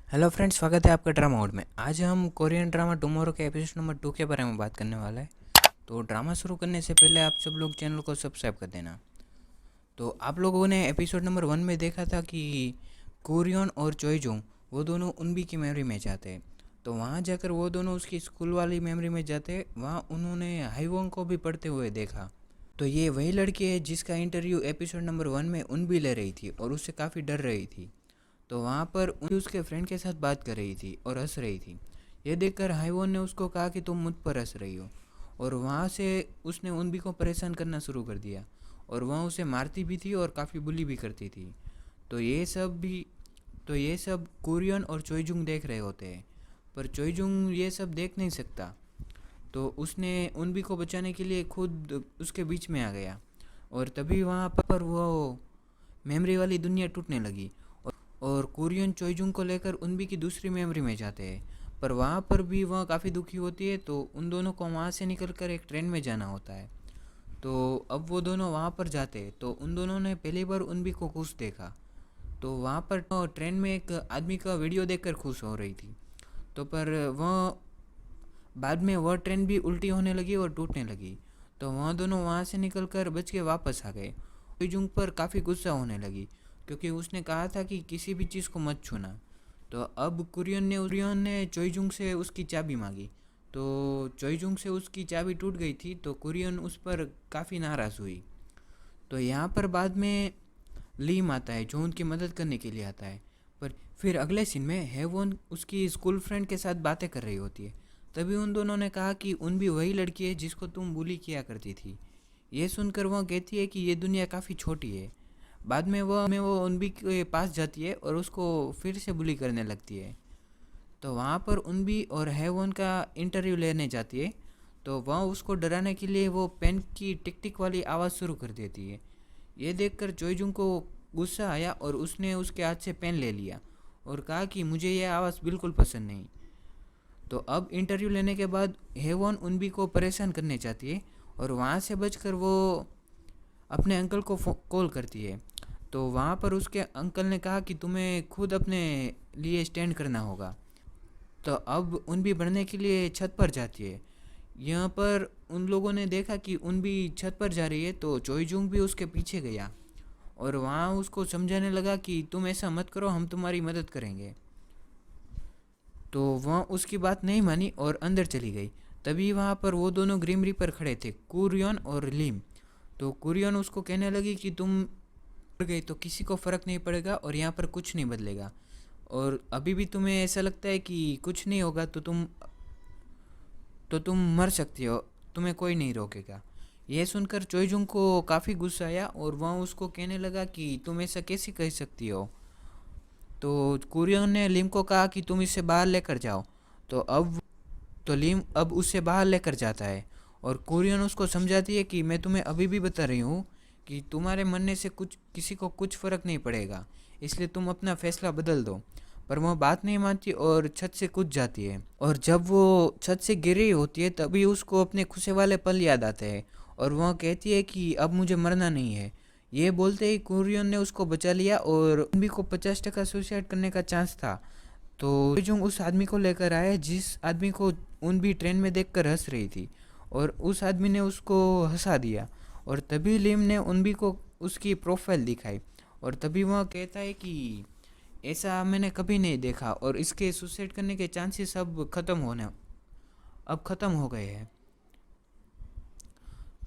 Hello friends, स्वागत है आपका ड्रामा मोड में। आज हम कोरियन ड्रामा टुमारो के एपिसोड नंबर 2 के बारे में बात करने वाला है। तो ड्रामा शुरू करने से पहले आप सब लोग चैनल को सब्सक्राइब कर देना। तो आप लोगों ने एपिसोड नंबर 1 में देखा था कि कोरियन और चोइजुंग वो दोनों उनबी की मेमोरी में जाते हैं। तो वहाँ जाकर वो दोनों उसकी स्कूल वाली मेमोरी में जाते हैं। वहाँ उन्होंने हाईवोंग को भी पढ़ते हुए देखा। तो ये वही लड़की है जिसका इंटरव्यू एपिसोड नंबर 1 में उनबी ले रही थी और उससे काफ़ी डर रही थी। तो वहाँ पर उसके फ्रेंड के साथ बात कर रही थी और हंस रही थी। ये देखकर हाईवोन ने उसको कहा कि तुम मुझ पर हंस रही हो, और वहाँ से उसने उनबी को परेशान करना शुरू कर दिया और वह उसे मारती भी थी और काफ़ी बुली भी करती थी। तो ये सब कुरियन और चोइजुंग देख रहे होते हैं, पर चोइजुंग ये सब देख नहीं सकता। तो उसने उनबी को बचाने के लिए खुद उसके बीच में आ गया, और तभी वहाँ पर वो मेमोरी वाली दुनिया टूटने लगी और कोरियन चोइजुंग को लेकर उनबी की दूसरी मेमोरी में जाते हैं। पर वहाँ पर भी वह काफ़ी दुखी होती है। तो उन दोनों को वहाँ से निकलकर एक ट्रेन में जाना होता है। तो अब वो दोनों वहाँ पर जाते हैं तो उन दोनों ने पहली बार उनबी को खुश देखा। तो वहाँ पर ट्रेन में एक आदमी का वीडियो देखकर खुश हो रही थी। तो पर वह बाद में वह ट्रेन भी उल्टी होने लगी और टूटने लगी। तो वह दोनों वहाँ से निकलकर बच के वापस आ गए। चोइजुंग पर काफ़ी गुस्सा होने लगी क्योंकि उसने कहा था कि किसी भी चीज़ को मत छूना। तो अब कुरियन ने चोइजुंग से उसकी चाबी मांगी। तो चोइजुंग से उसकी चाबी टूट गई थी। तो कुरियन उस पर काफ़ी नाराज़ हुई। तो यहाँ पर बाद में लीम आता है जो उनकी मदद करने के लिए आता है। पर फिर अगले सीन में हेवोन उसकी स्कूल फ्रेंड के साथ बातें कर रही होती है। तभी उन दोनों ने कहा कि उन भी वही लड़की है जिसको तुम बुली किया करती थी। ये सुनकर वह कहती है कि ये दुनिया काफ़ी छोटी है। बाद में वो उनबी के पास जाती है और उसको फिर से बुली करने लगती है। तो वहाँ पर उनबी और हेवोन का इंटरव्यू लेने जाती है। तो वह उसको डराने के लिए वो पेन की टिक टिक वाली आवाज़ शुरू कर देती है। ये देखकर चोइजुंग को गुस्सा आया और उसने उसके हाथ से पेन ले लिया और कहा कि मुझे यह आवाज़ बिल्कुल पसंद नहीं। तो अब इंटरव्यू लेने के बाद हेवोन उनबी को परेशान करने चाहती है और वहाँ से बचकर वो अपने अंकल को कॉल करती है। तो वहाँ पर उसके अंकल ने कहा कि तुम्हें खुद अपने लिए स्टैंड करना होगा। तो अब उनबी बढ़ने के लिए छत पर जाती है। यहाँ पर उन लोगों ने देखा कि उनबी छत पर जा रही है। तो चोइजुंग भी उसके पीछे गया और वहाँ उसको समझाने लगा कि तुम ऐसा मत करो, हम तुम्हारी मदद करेंगे। तो वह उसकी बात नहीं मानी और अंदर चली गई। तभी वहाँ पर वो दोनों ग्रीमरी पर खड़े थे, कुरियन और लीम। तो कुरियन उसको कहने लगी कि तुम मर गई तो किसी को फ़र्क नहीं पड़ेगा और यहाँ पर कुछ नहीं बदलेगा, और अभी भी तुम्हें ऐसा लगता है कि कुछ नहीं होगा तो तुम मर सकती हो, तुम्हें कोई नहीं रोकेगा। यह सुनकर चोइजुंग को काफ़ी गुस्सा आया और वह उसको कहने लगा कि तुम ऐसा कैसे कह सकती हो। तो कुरियन ने लिम को कहा कि तुम इसे बाहर लेकर जाओ। तो लिम अब उसे बाहर लेकर जाता है और कुरियन उसको समझाती है कि मैं तुम्हें अभी भी बता रही हूँ कि तुम्हारे मरने से किसी को कुछ फ़र्क नहीं पड़ेगा, इसलिए तुम अपना फ़ैसला बदल दो। पर वह बात नहीं मानती और छत से कूद जाती है। और जब वो छत से गिर रही होती है तभी उसको अपने खुशी वाले पल याद आते हैं और वह कहती है कि अब मुझे मरना नहीं है। ये बोलते ही कुरियन ने उसको बचा लिया और उनबी को 50% सुसाइड करने का चांस था। तो जुंग उस आदमी को लेकर आया जिस आदमी को उनबी ट्रेन में देखकर हंस रही थी, और उस आदमी ने उसको हंसा दिया। और तभी लिम ने उनबी को उसकी प्रोफाइल दिखाई और तभी वह कहता है कि ऐसा मैंने कभी नहीं देखा और इसके सुसाइड करने के चांसेस अब ख़त्म हो गए हैं।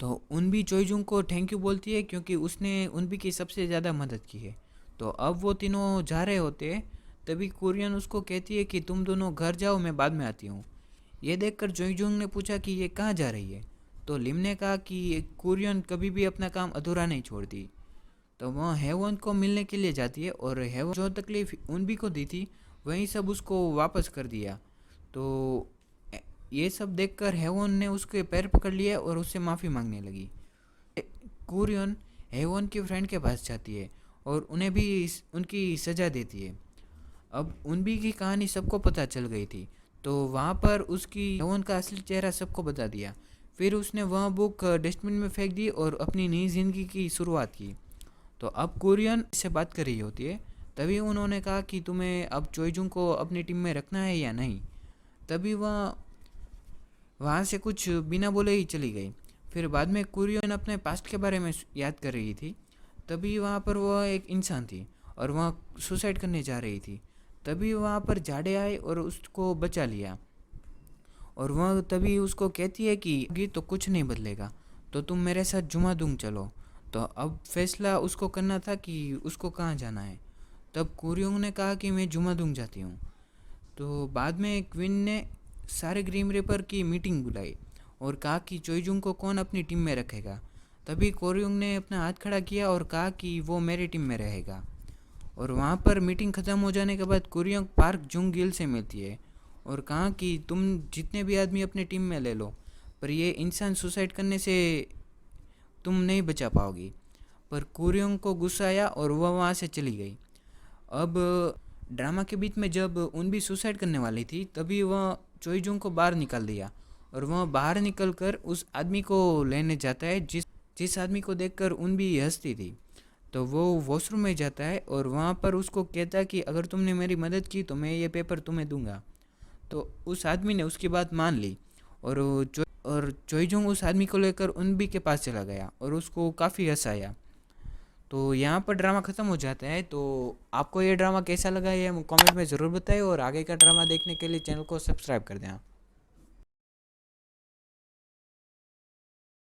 तो उनबी चोइजुंग को थैंक यू बोलती है क्योंकि उसने उनबी की सबसे ज़्यादा मदद की है। तो अब वो तीनों जा रहे होते हैं। तभी कुरियन उसको कहती है कि तुम दोनों घर जाओ, मैं बाद में आती हूँ। ये देखकर चोइजुंग ने पूछा कि ये कहाँ जा रही है। तो लिम ने कहा कि कुरियन कभी भी अपना काम अधूरा नहीं छोड़ती। तो वह हेवन को मिलने के लिए जाती है और हेवन जो तकलीफ उनबी को दी थी वही सब उसको वापस कर दिया। तो ये सब देखकर हेवन ने उसके पैर पकड़ लिए और उससे माफ़ी मांगने लगी। कुरियन हेवन की फ्रेंड के पास जाती है और उन्हें भी उनकी सज़ा देती है। अब उनबी की कहानी सबको पता चल गई थी। तो वहाँ पर उसकी हेवन का असली चेहरा सबको बता दिया। फिर उसने वह बुक डस्टबिन में फेंक दी और अपनी नई ज़िंदगी की शुरुआत की। तो अब कुरियन से बात कर रही होती है। तभी उन्होंने कहा कि तुम्हें अब चोइजुंग को अपनी टीम में रखना है या नहीं। तभी वह वहाँ से कुछ बिना बोले ही चली गई। फिर बाद में कुरियन अपने पास्ट के बारे में याद कर रही थी। तभी वहाँ पर वह एक इंसान थी और वह सुसाइड करने जा रही थी। तभी वहाँ पर जाड़े आए और उसको बचा लिया। और वह तभी उसको कहती है कि अभी तो कुछ नहीं बदलेगा, तो तुम मेरे साथ जुमादुंग चलो। तो अब फैसला उसको करना था कि उसको कहाँ जाना है। तब कुरियन ने कहा कि मैं जुमादुंग जाती हूँ। तो बाद में क्वीन ने सारे ग्रीम रेपर की मीटिंग बुलाई और कहा कि चोइजुंग को कौन अपनी टीम में रखेगा। तभी कोरियोंग ने अपना हाथ खड़ा किया और कहा कि वो मेरी टीम में रहेगा। और वहाँ पर मीटिंग ख़त्म हो जाने के बाद कुरियोंग पार्क जुंग गिल से मिलती है और कहा कि तुम जितने भी आदमी अपनी टीम में ले लो, पर ये इंसान सुसाइड करने से तुम नहीं बचा पाओगी। पर कुरियोंग को गुस्सा आया और वह वहाँ से चली गई। अब ड्रामा के बीच में जब उन भी सुसाइड करने वाली थी, तभी वह चोइजुंग को बाहर निकाल दिया और वह बाहर निकलकर उस आदमी को लेने जाता है जिस जिस आदमी को देखकर उन भी हंसती थी। तो वो वॉशरूम में जाता है और वहाँ पर उसको कहता है कि अगर तुमने मेरी मदद की तो मैं ये पेपर तुम्हें दूंगा। तो उस आदमी ने उसकी बात मान ली और चोइजुंग उस आदमी को लेकर उन भी के पास चला गया और उसको काफ़ी हंसाया। तो यहाँ पर ड्रामा ख़त्म हो जाता है। तो आपको ये ड्रामा कैसा लगा ये कमेंट में ज़रूर बताएं और आगे का ड्रामा देखने के लिए चैनल को सब्सक्राइब कर दें आप।